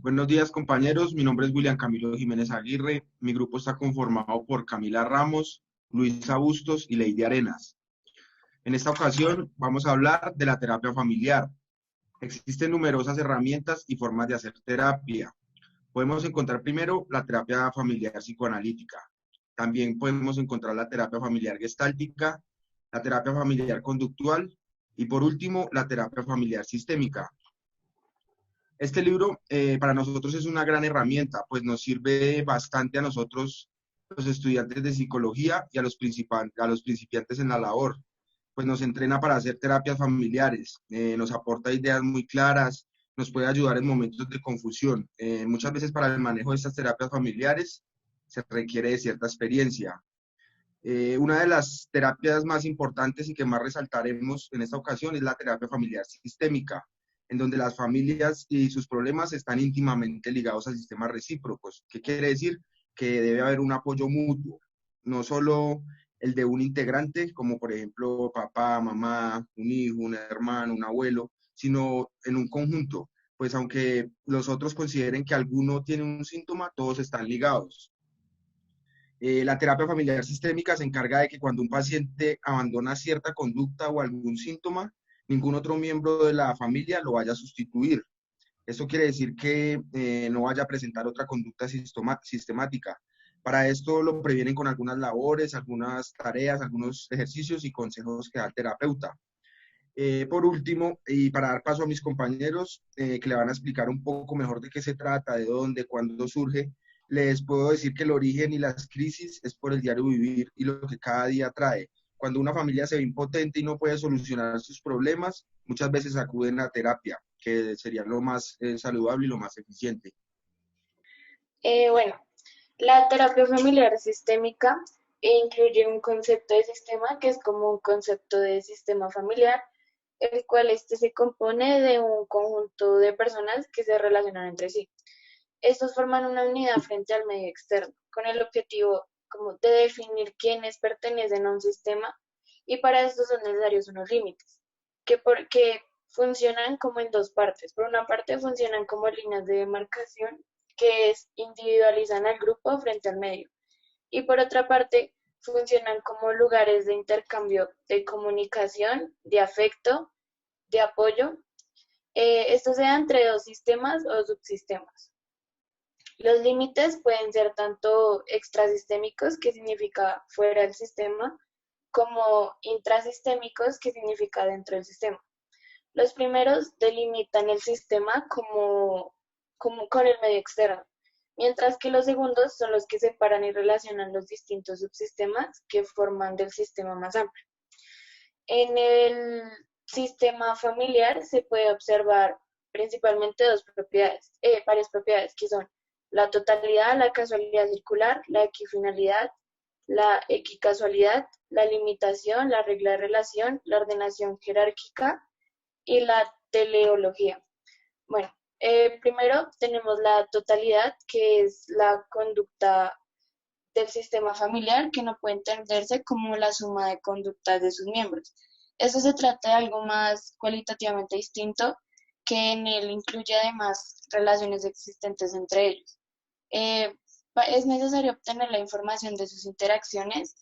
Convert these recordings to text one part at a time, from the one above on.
Buenos días, compañeros. Mi nombre es William Camilo Jiménez Aguirre. Mi grupo está conformado por Camila Ramos, Luisa Bustos y Lady Arenas. En esta ocasión vamos a hablar de la terapia familiar. Existen numerosas herramientas y formas de hacer terapia. Podemos encontrar primero la terapia familiar psicoanalítica. También podemos encontrar la terapia familiar gestáltica, la terapia familiar conductual y por último la terapia familiar sistémica. Este libro para nosotros es una gran herramienta, pues nos sirve bastante a nosotros, los estudiantes de psicología y a los principiantes en la labor, pues nos entrena para hacer terapias familiares, nos aporta ideas muy claras, nos puede ayudar en momentos de confusión. Muchas veces para el manejo de estas terapias familiares se requiere de cierta experiencia. Una de las terapias más importantes y que más resaltaremos en esta ocasión es la terapia familiar sistémica, en donde las familias y sus problemas están íntimamente ligados a sistemas recíprocos. ¿Qué quiere decir? Que debe haber un apoyo mutuo, no solo el de un integrante, como por ejemplo papá, mamá, un hijo, un hermano, un abuelo, sino en un conjunto. Pues aunque los otros consideren que alguno tiene un síntoma, todos están ligados. La terapia familiar sistémica se encarga de que cuando un paciente abandona cierta conducta o algún síntoma, ningún otro miembro de la familia lo vaya a sustituir. Esto quiere decir que no vaya a presentar otra conducta sistemática. Para esto lo previenen con algunas labores, algunas tareas, algunos ejercicios y consejos que da el terapeuta. Por último, y para dar paso a mis compañeros que le van a explicar un poco mejor de qué se trata, de dónde, cuándo surge, les puedo decir que el origen y las crisis es por el diario vivir y lo que cada día trae. Cuando una familia se ve impotente y no puede solucionar sus problemas, muchas veces acuden a terapia, que sería lo más saludable y lo más eficiente. Bueno, la terapia familiar sistémica incluye un concepto de sistema que es como un concepto de sistema familiar, el cual este se compone de un conjunto de personas que se relacionan entre sí. Estos forman una unidad frente al medio externo, con el objetivo como de definir quiénes pertenecen a un sistema y para esto son necesarios unos límites, que funcionan como en dos partes. Por una parte funcionan como líneas de demarcación individualizan al grupo frente al medio y por otra parte funcionan como lugares de intercambio de comunicación, de afecto, de apoyo. Esto se da entre dos sistemas o subsistemas. Los límites pueden ser tanto extrasistémicos, que significa fuera del sistema, como intrasistémicos, que significa dentro del sistema. Los primeros delimitan el sistema como con el medio externo, mientras que los segundos son los que separan y relacionan los distintos subsistemas que forman del sistema más amplio. En el sistema familiar se puede observar principalmente varias propiedades que son la totalidad, la casualidad circular, la equifinalidad, la equicasualidad, la limitación, la regla de relación, la ordenación jerárquica y la teleología. Bueno, primero tenemos la totalidad, que es la conducta del sistema familiar, que no puede entenderse como la suma de conductas de sus miembros. Esto se trata de algo más cualitativamente distinto, que en él incluye además relaciones existentes entre ellos. Eh, es necesario obtener la información de sus interacciones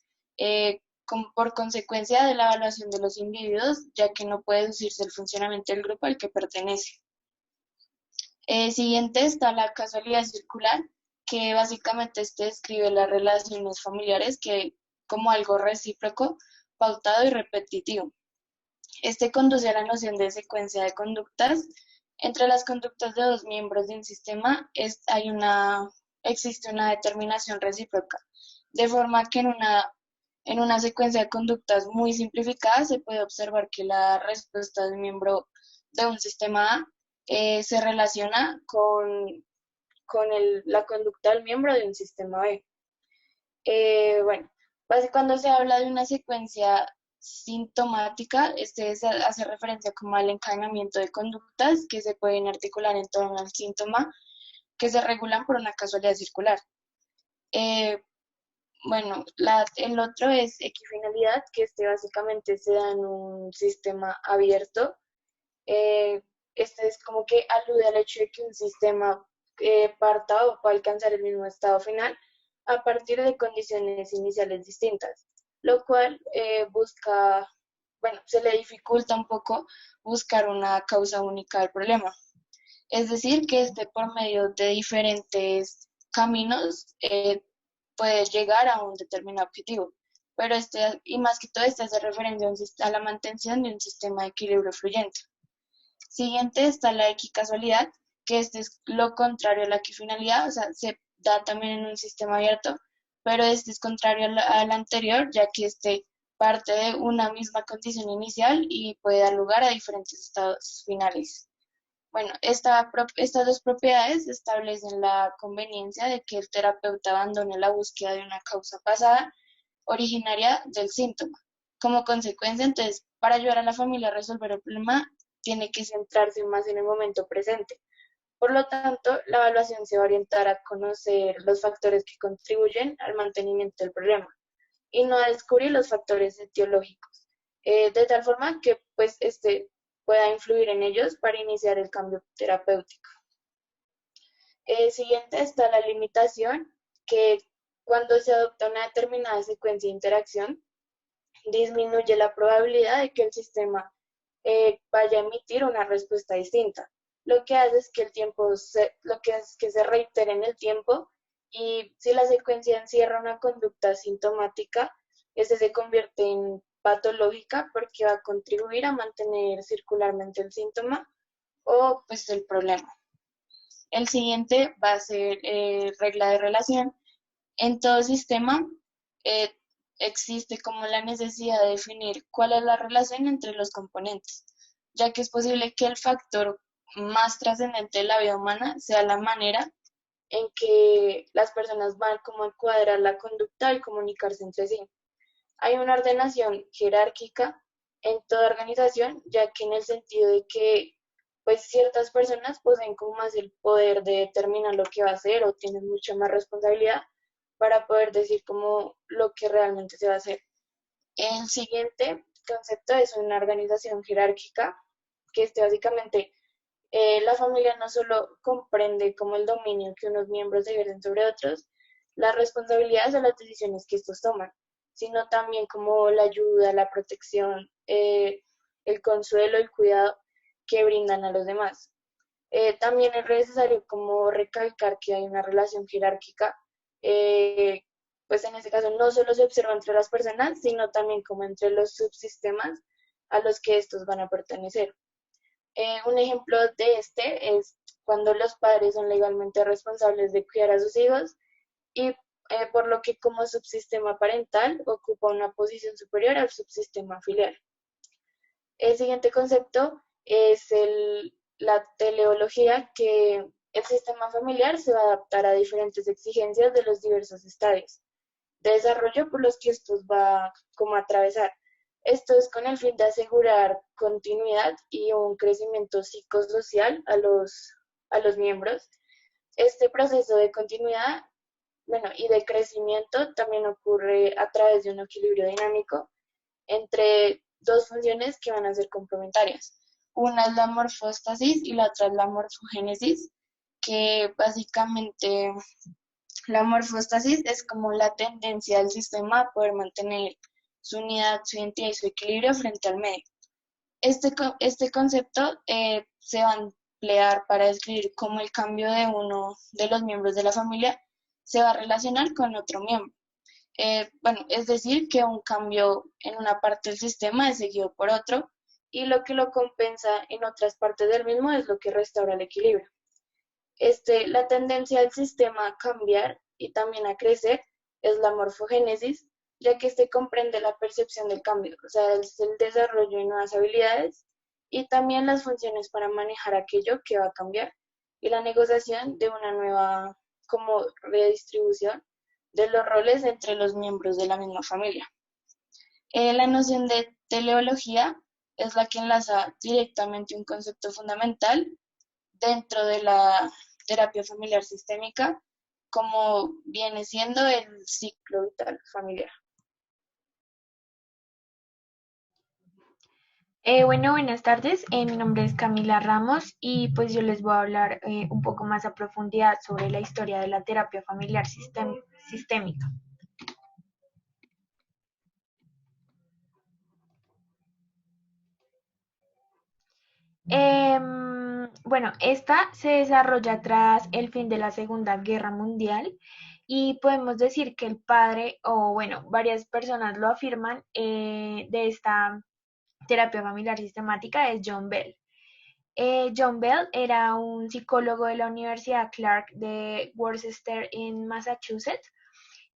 por consecuencia de la evaluación de los individuos, ya que no puede deducirse el funcionamiento del grupo al que pertenece. Siguiente está la casualidad circular, que básicamente describe las relaciones familiares que como algo recíproco, pautado y repetitivo. Este conduce a la noción de secuencia de conductas. Entre las conductas de dos miembros de un sistema existe una determinación recíproca, de forma que en una secuencia de conductas muy simplificada se puede observar que la respuesta de un miembro de un sistema A se relaciona con la conducta del miembro de un sistema B. Bueno, cuando se habla de una secuencia sintomática, este se hace referencia como al encadenamiento de conductas que se pueden articular en torno al síntoma que se regulan por una casualidad circular. Bueno, el otro es equifinalidad, que básicamente se da en un sistema abierto. Este es como que alude al hecho de que un sistema parta o pueda alcanzar el mismo estado final a partir de condiciones iniciales distintas, lo cual se le dificulta un poco buscar una causa única del problema. Es decir, que por medio de diferentes caminos puede llegar a un determinado objetivo. Pero y más que todo, hace referencia a la mantención de un sistema de equilibrio fluyente. Siguiente está la equicasualidad, que es lo contrario a la equifinalidad, o sea, se da también en un sistema abierto, pero es contrario al anterior, ya que parte de una misma condición inicial y puede dar lugar a diferentes estados finales. Bueno, estas dos propiedades establecen la conveniencia de que el terapeuta abandone la búsqueda de una causa pasada originaria del síntoma. Como consecuencia, entonces, para ayudar a la familia a resolver el problema, tiene que centrarse más en el momento presente. Por lo tanto, la evaluación se va a orientar a conocer los factores que contribuyen al mantenimiento del problema y no a descubrir los factores etiológicos, de tal forma que pues pueda influir en ellos para iniciar el cambio terapéutico. Siguiente está la limitación, que cuando se adopta una determinada secuencia de interacción, disminuye la probabilidad de que el sistema vaya a emitir una respuesta distinta. Lo que hace es que se reitere en el tiempo, y si la secuencia encierra una conducta sintomática, se convierte en patológica porque va a contribuir a mantener circularmente el síntoma o pues el problema. El siguiente va a ser regla de relación. En todo sistema eh, existe como la necesidad de definir cuál es la relación entre los componentes, ya que es posible que el factor más trascendente de la vida humana sea la manera en que las personas van como a encuadrar la conducta y comunicarse entre sí. Hay una ordenación jerárquica en toda organización, ya que en el sentido de que pues ciertas personas poseen como más el poder de determinar lo que va a hacer o tienen mucha más responsabilidad para poder decir como lo que realmente se va a hacer. El siguiente concepto es una organización jerárquica, que básicamente la familia no solo comprende como el dominio que unos miembros ejercen sobre otros, las responsabilidades o las decisiones que estos toman, sino también como la ayuda, la protección, el consuelo, el cuidado que brindan a los demás. También es necesario como recalcar que hay una relación jerárquica, eh, pues en este caso no solo se observa entre las personas, sino también como entre los subsistemas a los que estos van a pertenecer. Un ejemplo de es cuando los padres son legalmente responsables de cuidar a sus hijos y por lo que como subsistema parental ocupa una posición superior al subsistema filial. El siguiente concepto es la teleología, que el sistema familiar se va a adaptar a diferentes exigencias de los diversos estadios de desarrollo por los que estos va como a atravesar. Esto es con el fin de asegurar continuidad y un crecimiento psicosocial a los miembros. Este proceso de continuidad, y de crecimiento también ocurre a través de un equilibrio dinámico entre dos funciones que van a ser complementarias. Una es la morfóstasis y la otra es la morfogénesis, que básicamente la morfóstasis es como la tendencia del sistema a poder mantener su unidad, su identidad y su equilibrio frente al medio. Este concepto se va a emplear para describir cómo el cambio de uno de los miembros de la familia se va a relacionar con otro miembro. Es decir, que un cambio en una parte del sistema es seguido por otro, y lo que lo compensa en otras partes del mismo es lo que restaura el equilibrio. La tendencia del sistema a cambiar y también a crecer es la morfogénesis, ya que comprende la percepción del cambio, o sea, es el desarrollo de nuevas habilidades y también las funciones para manejar aquello que va a cambiar, y la negociación de una nueva como redistribución de los roles entre los miembros de la misma familia. La noción de teleología es la que enlaza directamente un concepto fundamental dentro de la terapia familiar sistémica, como viene siendo el ciclo vital familiar. Bueno, buenas tardes. Mi nombre es Camila Ramos y pues yo les voy a hablar un poco más a profundidad sobre la historia de la terapia familiar sistémica. Bueno, esta se desarrolla tras el fin de la Segunda Guerra Mundial y podemos decir que el padre, o bueno, varias personas lo afirman, de esta terapia familiar sistemática es John Bell. John Bell era un psicólogo de la Universidad Clark de Worcester en Massachusetts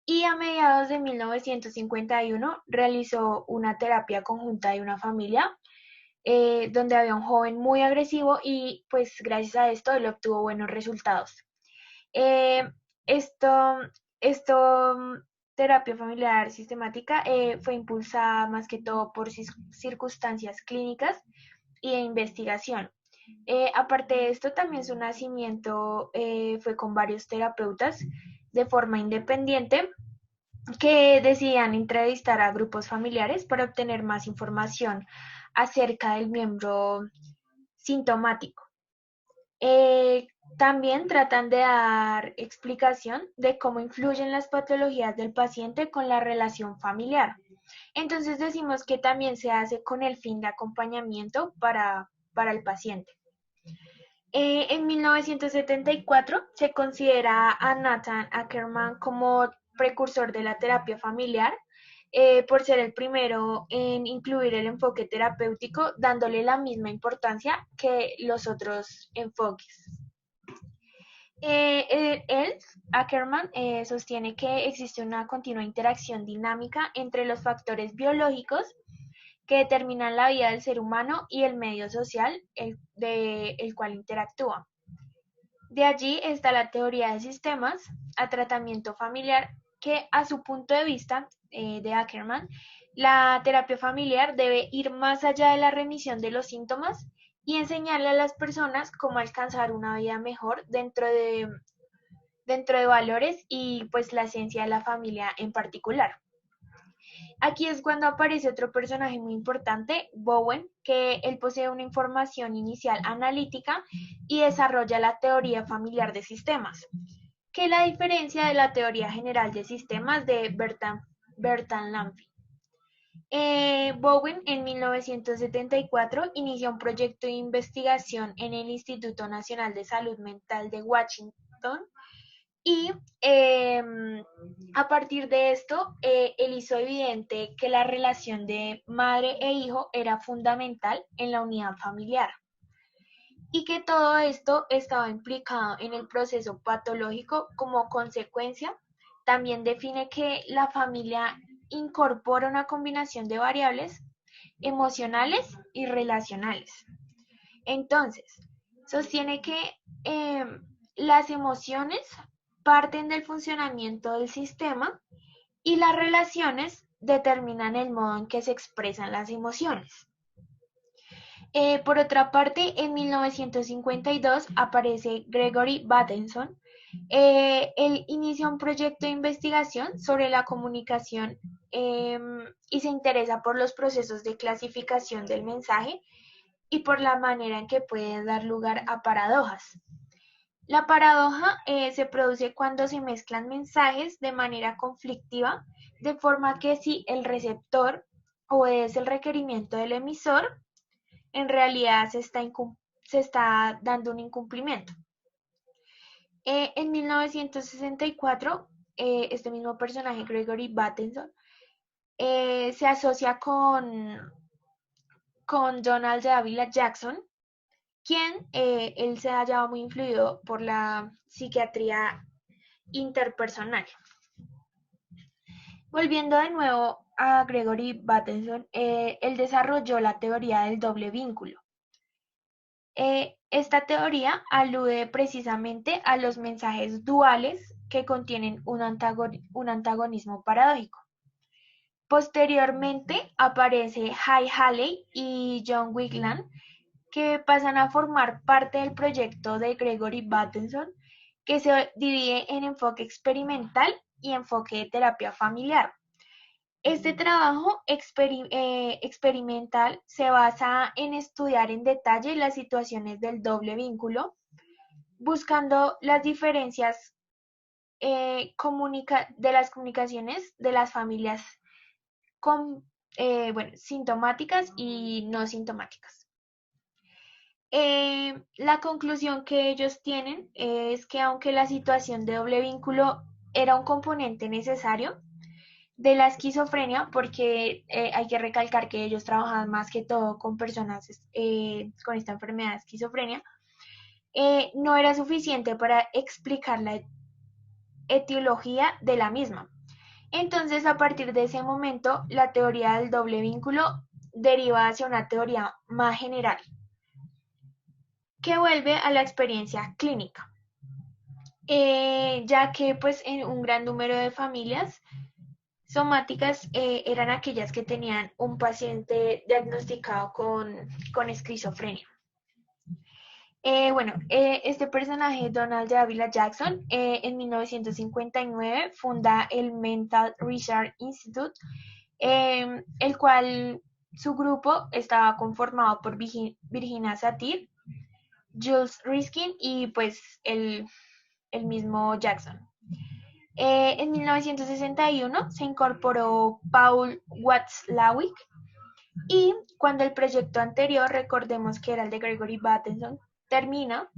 y a mediados de 1951 realizó una terapia conjunta de una familia donde había un joven muy agresivo y pues gracias a esto él obtuvo buenos resultados. Eh, esto, esto, terapia familiar sistemática fue impulsada más que todo por circunstancias clínicas y de investigación. Aparte de esto, también su nacimiento fue con varios terapeutas de forma independiente que decidían entrevistar a grupos familiares para obtener más información acerca del miembro sintomático. Eh, También tratan de dar explicación de cómo influyen las patologías del paciente con la relación familiar. Entonces decimos que también se hace con el fin de acompañamiento para el paciente. En 1974 se considera a Nathan Ackerman como precursor de la terapia familiar por ser el primero en incluir el enfoque terapéutico, dándole la misma importancia que los otros enfoques. Él, Ackerman, sostiene que existe una continua interacción dinámica entre los factores biológicos que determinan la vida del ser humano y el medio social el cual interactúa. De allí está la teoría de sistemas a tratamiento familiar, que a su punto de vista de Ackerman, la terapia familiar debe ir más allá de la remisión de los síntomas y enseñarle a las personas cómo alcanzar una vida mejor dentro de valores y pues la esencia de la familia en particular. Aquí es cuando aparece otro personaje muy importante, Bowen, que él posee una información inicial analítica y desarrolla la teoría familiar de sistemas, que es la diferencia de la teoría general de sistemas de Bertrand Lampi. Bowen en 1974 inició un proyecto de investigación en el Instituto Nacional de Salud Mental de Washington y a partir de esto, él hizo evidente que la relación de madre e hijo era fundamental en la unidad familiar y que todo esto estaba implicado en el proceso patológico como consecuencia. También define que la familia incorpora una combinación de variables emocionales y relacionales. Entonces, sostiene que eh, las emociones parten del funcionamiento del sistema y las relaciones determinan el modo en que se expresan las emociones. Por otra parte, en 1952 aparece Gregory Bateson. Él inicia un proyecto de investigación sobre la comunicación y se interesa por los procesos de clasificación del mensaje y por la manera en que puede dar lugar a paradojas. La paradoja se produce cuando se mezclan mensajes de manera conflictiva, de forma que si el receptor obedece el requerimiento del emisor, en realidad se está dando un incumplimiento. En 1964, este mismo personaje, Gregory Bateson, se asocia con Donald de Ávila Jackson, quien él se hallaba muy influido por la psiquiatría interpersonal. Volviendo de nuevo a Gregory Bateson, él desarrolló la teoría del doble vínculo. Esta teoría alude precisamente a los mensajes duales que contienen un antagonismo paradójico. Posteriormente aparece Hay Haley y John Wigland, que pasan a formar parte del proyecto de Gregory Bateson, que se divide en enfoque experimental y enfoque de terapia familiar. Este trabajo experimental se basa en estudiar en detalle las situaciones del doble vínculo, buscando las diferencias de las comunicaciones de las familias con, sintomáticas y no sintomáticas. La conclusión que ellos tienen es que aunque la situación de doble vínculo era un componente necesario de la esquizofrenia, porque hay que recalcar que ellos trabajaban más que todo con personas con esta enfermedad de esquizofrenia, no era suficiente para explicar la etiología de la misma. Entonces, a partir de ese momento, la teoría del doble vínculo deriva hacia una teoría más general, que vuelve a la experiencia clínica, ya que pues en un gran número de familias somáticas eran aquellas que tenían un paciente diagnosticado con esquizofrenia. Este personaje, Donald de Ávila Jackson, en 1959 funda el Mental Research Institute, el cual su grupo estaba conformado por Virginia Satir, Jules Riskin y pues el mismo Jackson. En 1961 se incorporó Paul Watzlawick y cuando el proyecto anterior, recordemos que era el de Gregory Bateson, termina,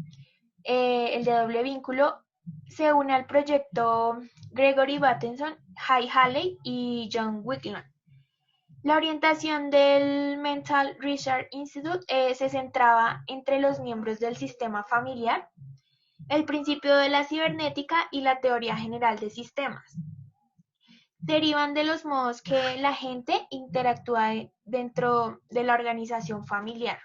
el de doble vínculo, se une al proyecto Gregory Bateson, Hay Haley y John Wickland. La orientación del Mental Research Institute se centraba entre los miembros del sistema familiar, el principio de la cibernética y la teoría general de sistemas. Derivan de los modos que la gente interactúa dentro de la organización familiar.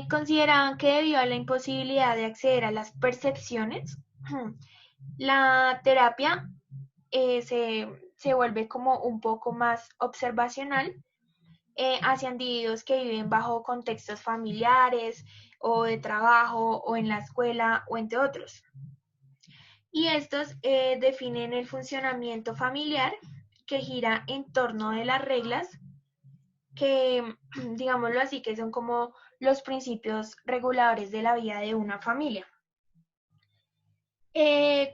Consideraban que debido a la imposibilidad de acceder a las percepciones, la terapia se vuelve como un poco más observacional hacia individuos que viven bajo contextos familiares o de trabajo o en la escuela o entre otros. Y estos definen el funcionamiento familiar que gira en torno de las reglas que, digámoslo así, que son como los principios reguladores de la vida de una familia.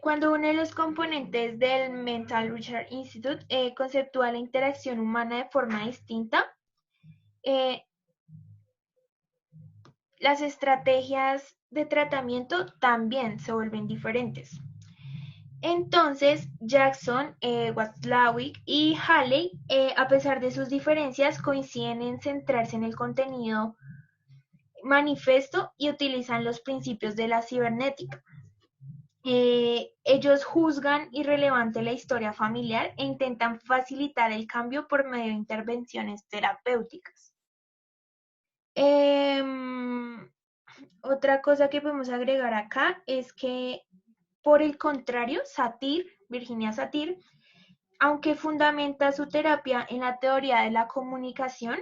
Cuando uno de los componentes del Mental Research Institute conceptúa la interacción humana de forma distinta, las estrategias de tratamiento también se vuelven diferentes. Entonces, Jackson, Watzlawick y Haley, a pesar de sus diferencias, coinciden en centrarse en el contenido manifiesto y utilizan los principios de la cibernética. Ellos juzgan irrelevante la historia familiar e intentan facilitar el cambio por medio de intervenciones terapéuticas. Otra cosa que podemos agregar acá es que, por el contrario, Virginia Satir, aunque fundamenta su terapia en la teoría de la comunicación,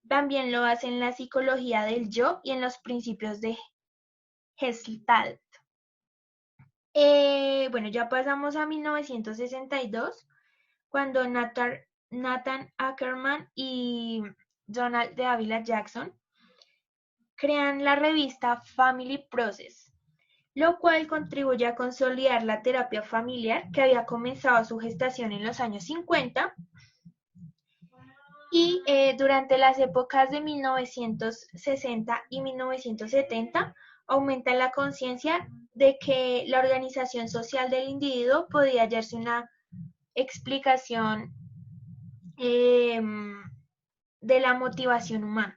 también lo hace en la psicología del yo y en los principios de Gestalt. Ya pasamos a 1962, cuando Nathan Ackerman y Donald de Ávila Jackson crean la revista Family Process, lo cual contribuye a consolidar la terapia familiar que había comenzado su gestación en los años 50 y durante las épocas de 1960 y 1970 aumenta la conciencia de que la organización social del individuo podía hallarse una explicación de la motivación humana.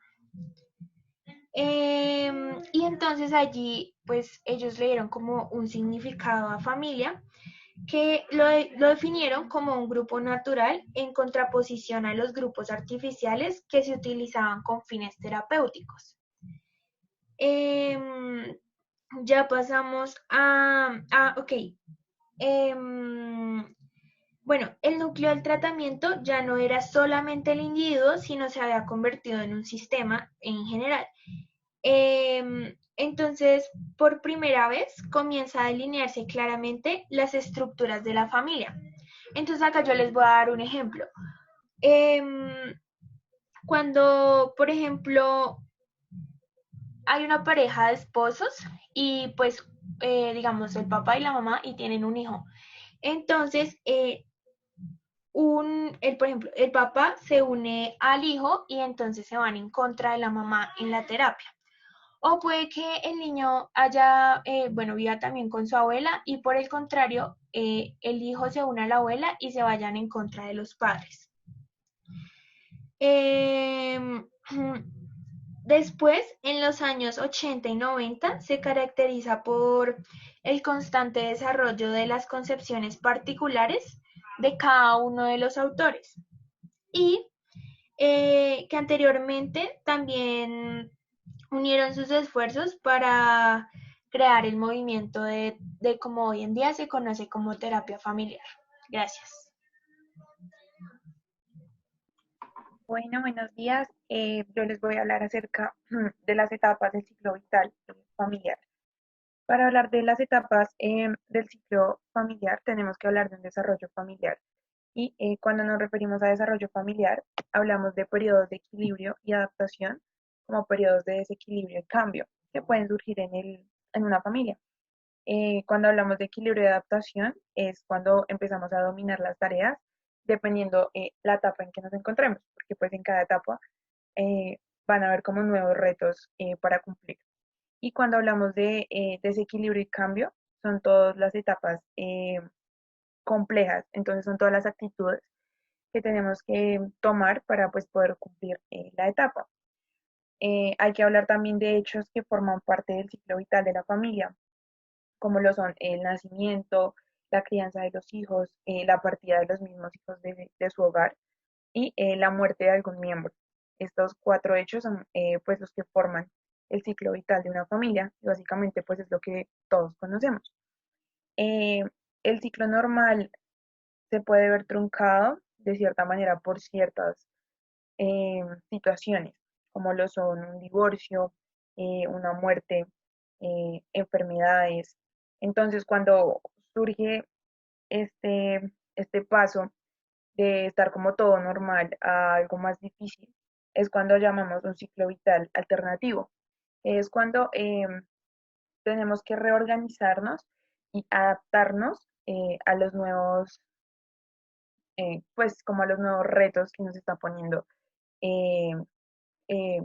Y entonces allí, pues ellos le dieron como un significado a familia, que lo definieron como un grupo natural en contraposición a los grupos artificiales que se utilizaban con fines terapéuticos. Ya pasamos ok. El núcleo del tratamiento ya no era solamente el individuo, sino se había convertido en un sistema en general. Entonces, por primera vez, comienza a delinearse claramente las estructuras de la familia, Entonces acá yo les voy a dar un ejemplo. Em, Cuando, por ejemplo, hay una pareja de esposos y pues digamos el papá y la mamá y tienen un hijo. Entonces, por ejemplo, el papá se une al hijo y entonces se van en contra de la mamá en la terapia. O puede que el niño haya, bueno, viva también con su abuela y por el contrario, el hijo se une a la abuela y se vayan en contra de los padres. Em, Después, en los años 80 y 90, se caracteriza por el constante desarrollo de las concepciones particulares de cada uno de los autores y que anteriormente también unieron sus esfuerzos para crear el movimiento de como hoy en día se conoce como terapia familiar. Gracias. Bueno, buenos días. Yo les voy a hablar acerca de las etapas del ciclo vital familiar. Para hablar de las etapas del ciclo familiar, tenemos que hablar de un desarrollo familiar. Y cuando nos referimos a desarrollo familiar, hablamos de periodos de equilibrio y adaptación como periodos de desequilibrio y cambio que pueden surgir en una familia. Cuando hablamos de equilibrio y adaptación, es cuando empezamos a dominar las tareas dependiendo la etapa en que nos encontremos, porque pues en cada etapa van a haber como nuevos retos para cumplir. Y cuando hablamos de desequilibrio y cambio, son todas las etapas complejas, entonces son todas las actitudes que tenemos que tomar para pues poder cumplir la etapa. Hay que hablar también de hechos que forman parte del ciclo vital de la familia, como lo son el nacimiento, la crianza de los hijos, la partida de los mismos hijos de su hogar y la muerte de algún miembro. Estos cuatro hechos son pues los que forman el ciclo vital de una familia y básicamente pues es lo que todos conocemos. Eh, el ciclo normal se puede ver truncado de cierta manera por ciertas situaciones, como lo son un divorcio, una muerte, enfermedades. Entonces, cuando surge este paso de estar como todo normal a algo más difícil, es cuando llamamos un ciclo vital alternativo. Es cuando tenemos que reorganizarnos y adaptarnos a los nuevos, pues como a los nuevos retos que nos está poniendo eh, eh,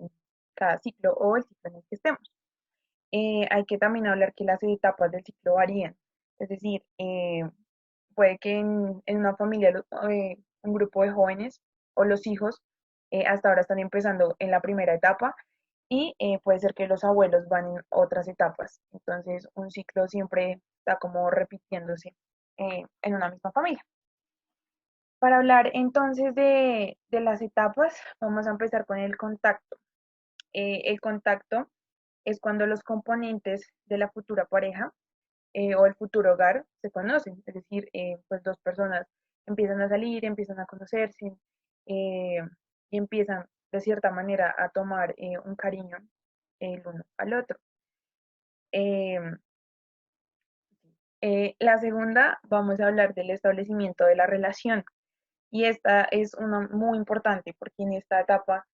cada ciclo o el ciclo en el que estemos. Hay que también hablar que las etapas del ciclo varían, es decir, puede que en una familia un grupo de jóvenes o los hijos hasta ahora están empezando en la primera etapa y puede ser que los abuelos van en otras etapas. Entonces, un ciclo siempre está como repitiéndose en una misma familia. Para hablar entonces de las etapas, vamos a empezar con el contacto. El contacto es cuando los componentes de la futura pareja o el futuro hogar se conocen, es decir, pues dos personas empiezan a salir, empiezan a conocerse eh, y empiezan de cierta manera a tomar un cariño el uno al otro. Eh, la segunda, vamos a hablar del establecimiento de la relación y esta es una muy importante porque en esta etapa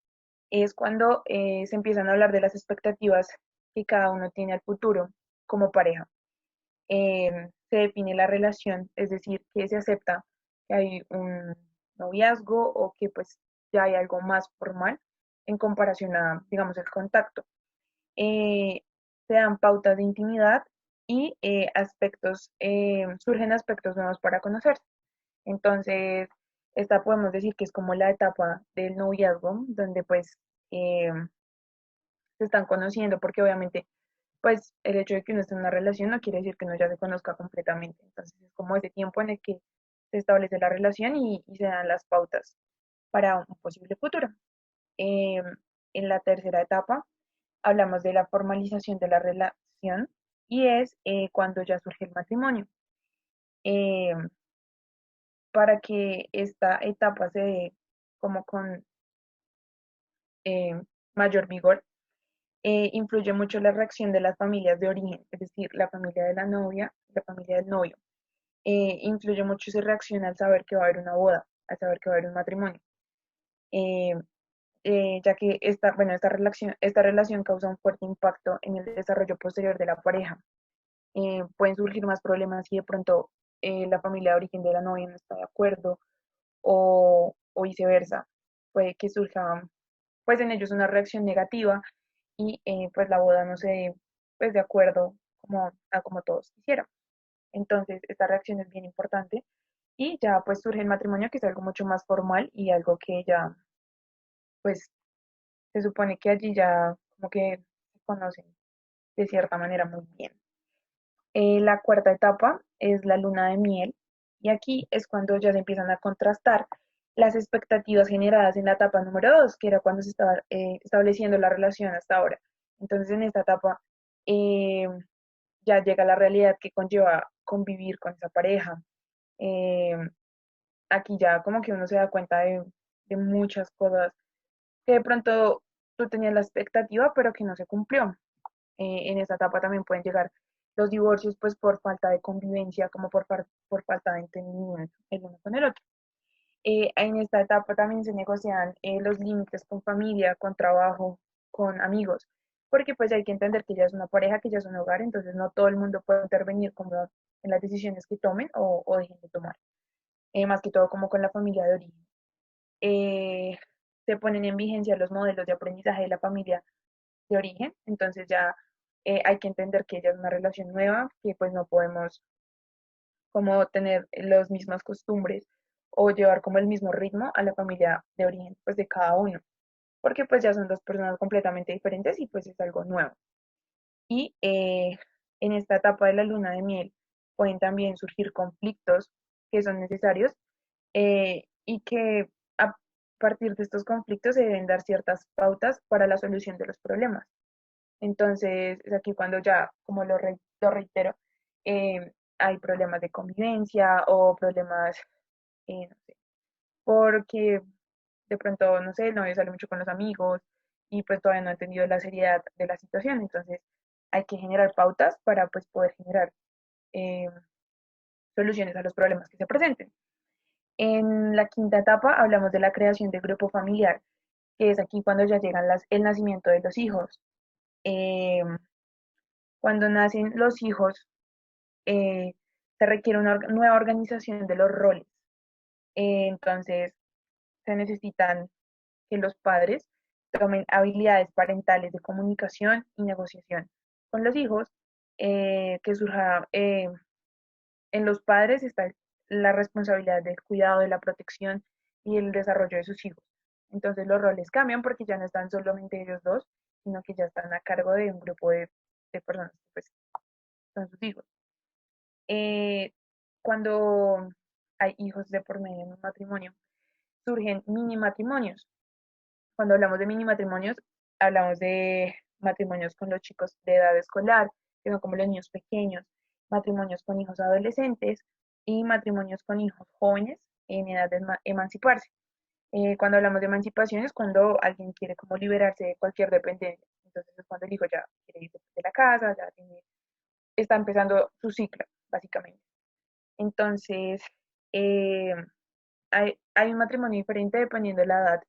es cuando se empiezan a hablar de las expectativas que cada uno tiene al futuro como pareja. Se define la relación, es decir, que se acepta que hay un noviazgo o que pues ya hay algo más formal en comparación a, digamos, el contacto. Eh, Se dan pautas de intimidad y surgen aspectos nuevos para conocerse. Entonces, esta podemos decir que es como la etapa del noviazgo, donde pues eh, se están conociendo, porque obviamente pues el hecho de que uno esté en una relación no quiere decir que uno ya se conozca completamente. Entonces es como ese tiempo en el que se establece la relación y se dan las pautas para un posible futuro. Eh, en la tercera etapa hablamos de la formalización de la relación y es cuando ya surge el matrimonio. Eh, para que esta etapa se dé como con eh, mayor vigor, influye mucho la reacción de las familias de origen, es decir, la familia de la novia, la familia del novio. influye mucho esa reacción al saber que va a haber una boda, al saber que va a haber un matrimonio. Eh, ya que esta relación causa un fuerte impacto en el desarrollo posterior de la pareja. Pueden surgir más problemas si de pronto la familia de origen de la novia no está de acuerdo o viceversa. Puede que surja pues en ellos una reacción negativa y pues la boda no se dé pues de acuerdo como todos quisieran. Entonces esta reacción es bien importante y ya pues surge el matrimonio, que es algo mucho más formal y algo que ya pues se supone que allí ya como que se conocen de cierta manera muy bien. La cuarta etapa es la luna de miel y aquí es cuando ya se empiezan a contrastar las expectativas generadas en la etapa número 2, que era cuando se estaba estableciendo la relación hasta ahora. Entonces en esta etapa eh, ya llega la realidad que conlleva convivir con esa pareja. Eh, Aquí ya como que uno se da cuenta de muchas cosas que de pronto tú tenías la expectativa, pero que no se cumplió. En esta etapa también pueden llegar los divorcios, pues por falta de convivencia, como por falta de entendimiento el uno con el otro. En esta etapa también se negocian los límites con familia, con trabajo, con amigos, porque pues hay que entender que ya es una pareja, que ya es un hogar, entonces no todo el mundo puede intervenir como en las decisiones que tomen o dejen de tomar, más que todo como con la familia de origen. Eh, Se ponen en vigencia los modelos de aprendizaje de la familia de origen, entonces ya hay que entender que ya es una relación nueva, que pues no podemos como tener las mismas costumbres o llevar como el mismo ritmo a la familia de origen pues de cada uno, porque pues ya son dos personas completamente diferentes y pues es algo nuevo. Y en esta etapa de la luna de miel pueden también surgir conflictos que son necesarios y que a partir de estos conflictos se deben dar ciertas pautas para la solución de los problemas. Entonces, es aquí cuando ya, como lo reitero, hay problemas de convivencia o problemas, no sé, porque de pronto, no sé, el novio sale mucho con los amigos y pues todavía no ha entendido la seriedad de la situación. Entonces, hay que generar pautas para pues poder generar eh, soluciones a los problemas que se presenten. En la quinta etapa hablamos de la creación del grupo familiar, que es aquí cuando ya llegan el nacimiento de los hijos. Eh, Cuando nacen los hijos, eh, se requiere una nueva organización de los roles. Entonces, se necesitan que los padres tomen habilidades parentales de comunicación y negociación con los hijos, que surja en los padres está la responsabilidad del cuidado, de la protección y el desarrollo de sus hijos. Entonces los roles cambian porque ya no están solamente ellos dos, sino que ya están a cargo de un grupo de personas que pues, son sus hijos. Eh, Cuando hay hijos de por medio en un matrimonio, surgen mini matrimonios. Cuando hablamos de mini matrimonios, hablamos de matrimonios con los chicos de edad escolar, que son como los niños pequeños, matrimonios con hijos adolescentes y matrimonios con hijos jóvenes en edad de emanciparse. Cuando hablamos de emancipación es cuando alguien quiere como liberarse de cualquier dependencia. Entonces es cuando el hijo ya quiere irse de la casa, está empezando su ciclo, básicamente. Entonces, eh, hay un matrimonio diferente dependiendo de la edad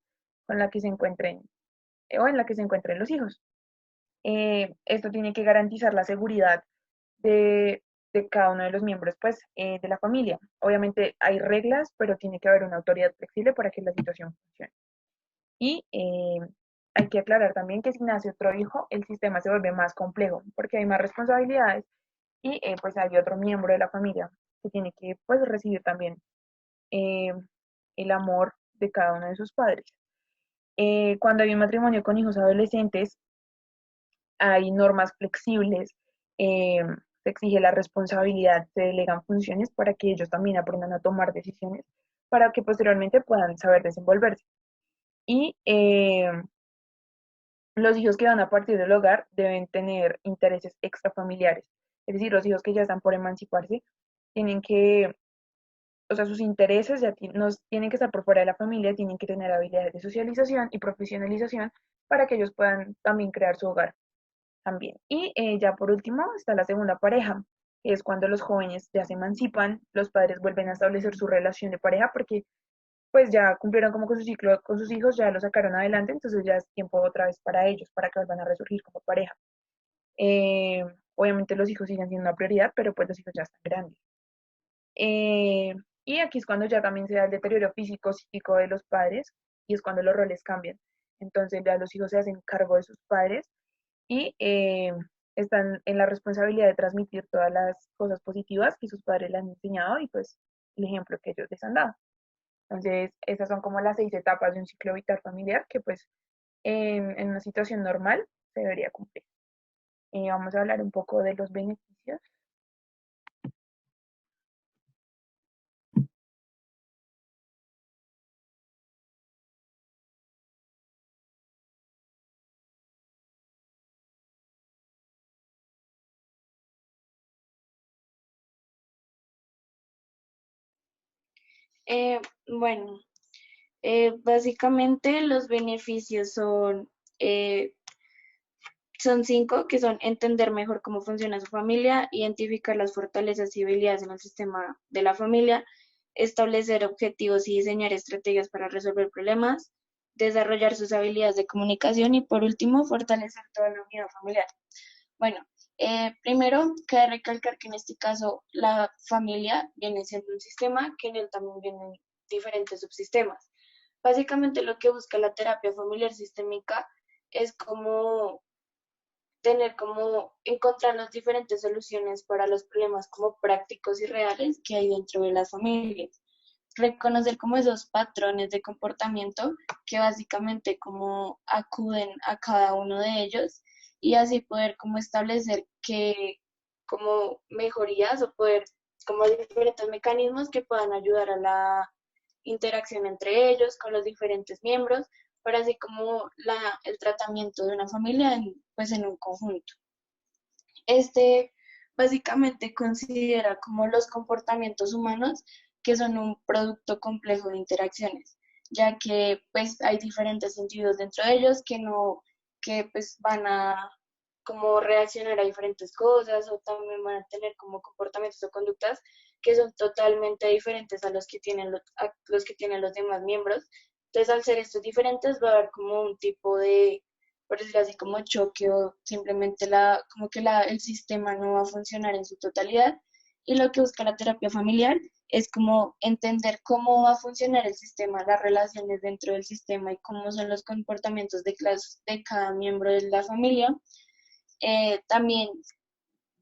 con la que se encuentren o en la que se encuentren los hijos. Esto tiene que garantizar la seguridad de, de cada uno de los miembros pues, de la familia. Obviamente hay reglas, pero tiene que haber una autoridad flexible para que la situación funcione. Y hay que aclarar también que si nace otro hijo, el sistema se vuelve más complejo porque hay más responsabilidades y pues hay otro miembro de la familia que tiene que pues recibir también eh, el amor de cada uno de sus padres. Cuando hay un matrimonio con hijos adolescentes, hay normas flexibles, eh, se exige la responsabilidad, se delegan funciones para que ellos también aprendan a tomar decisiones para que posteriormente puedan saber desenvolverse. Y los hijos que van a partir del hogar deben tener intereses extrafamiliares, es decir, los hijos que ya están por emanciparse tienen que, o sea, sus intereses ya nos tienen que estar por fuera de la familia, tienen que tener habilidades de socialización y profesionalización para que ellos puedan también crear su hogar también. Y ya por último está la segunda pareja, que es cuando los jóvenes ya se emancipan, los padres vuelven a establecer su relación de pareja porque pues ya cumplieron como con su ciclo con sus hijos, ya lo sacaron adelante, entonces ya es tiempo otra vez para ellos, para que vuelvan a resurgir como pareja. Eh, Obviamente los hijos siguen siendo una prioridad, pero pues los hijos ya están grandes. Eh, y aquí es cuando ya también se da el deterioro físico, psíquico de los padres, y es cuando los roles cambian. Entonces ya los hijos se hacen cargo de sus padres y están en la responsabilidad de transmitir todas las cosas positivas que sus padres les han enseñado y pues el ejemplo que ellos les han dado. Entonces, esas son como las 6 etapas de un ciclo vital familiar que pues en una situación normal se debería cumplir. Vamos a hablar un poco de los beneficios. Bueno, básicamente los beneficios eh, son 5, que son entender mejor cómo funciona su familia, identificar las fortalezas y habilidades en el sistema de la familia, establecer objetivos y diseñar estrategias para resolver problemas, desarrollar sus habilidades de comunicación y por último, fortalecer toda la unidad familiar. Bueno, primero, cabe recalcar que en este caso la familia viene siendo un sistema, que en él también vienen diferentes subsistemas. Básicamente lo que busca la terapia familiar sistémica es como tener como encontrar las diferentes soluciones para los problemas como prácticos y reales que hay dentro de las familias. Reconocer como esos patrones de comportamiento que básicamente como acuden a cada uno de ellos y así poder como establecer que como mejorías o poder como diferentes mecanismos que puedan ayudar a la interacción entre ellos con los diferentes miembros para así como el tratamiento de una familia pues en un conjunto. Este básicamente considera como los comportamientos humanos que son un producto complejo de interacciones, ya que pues hay diferentes sentidos dentro de ellos que pues van a como reaccionar a diferentes cosas o también van a tener como comportamientos o conductas que son totalmente diferentes a los que tienen los demás miembros. Entonces, al ser estos diferentes, va a haber como un tipo de, por decirlo así, como choque o simplemente el sistema no va a funcionar en su totalidad. Y lo que busca la terapia familiar es como entender cómo va a funcionar el sistema, las relaciones dentro del sistema y cómo son los comportamientos de cada miembro de la familia. También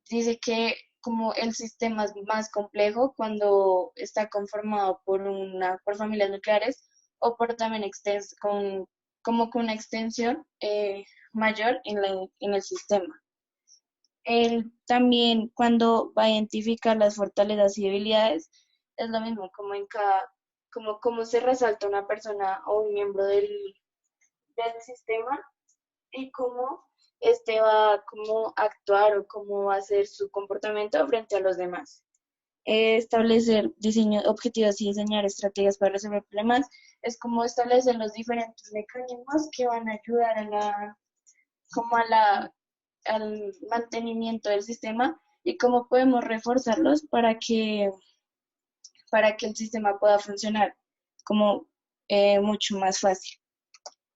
dice que como el sistema es más complejo cuando está conformado por familias nucleares o por también como con una extensión mayor en el sistema. Él también cuando va a identificar las fortalezas y debilidades, es lo mismo como en como se resalta una persona o un miembro del sistema y cómo este va a cómo actuar o cómo va a ser su comportamiento frente a los demás. Establecer objetivos y diseñar estrategias para resolver problemas es como establecer los diferentes mecanismos que van a ayudar al mantenimiento del sistema y cómo podemos reforzarlos para que el sistema pueda funcionar como mucho más fácil.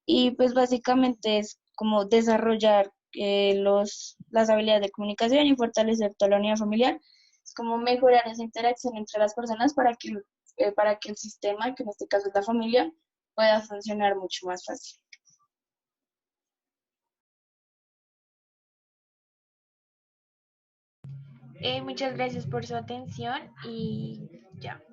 Y pues básicamente es como desarrollar las habilidades de comunicación y fortalecer toda la unidad familiar. Es como mejorar esa interacción entre las personas para que el sistema, que en este caso es la familia, pueda funcionar mucho más fácil. Muchas gracias por su atención y ya.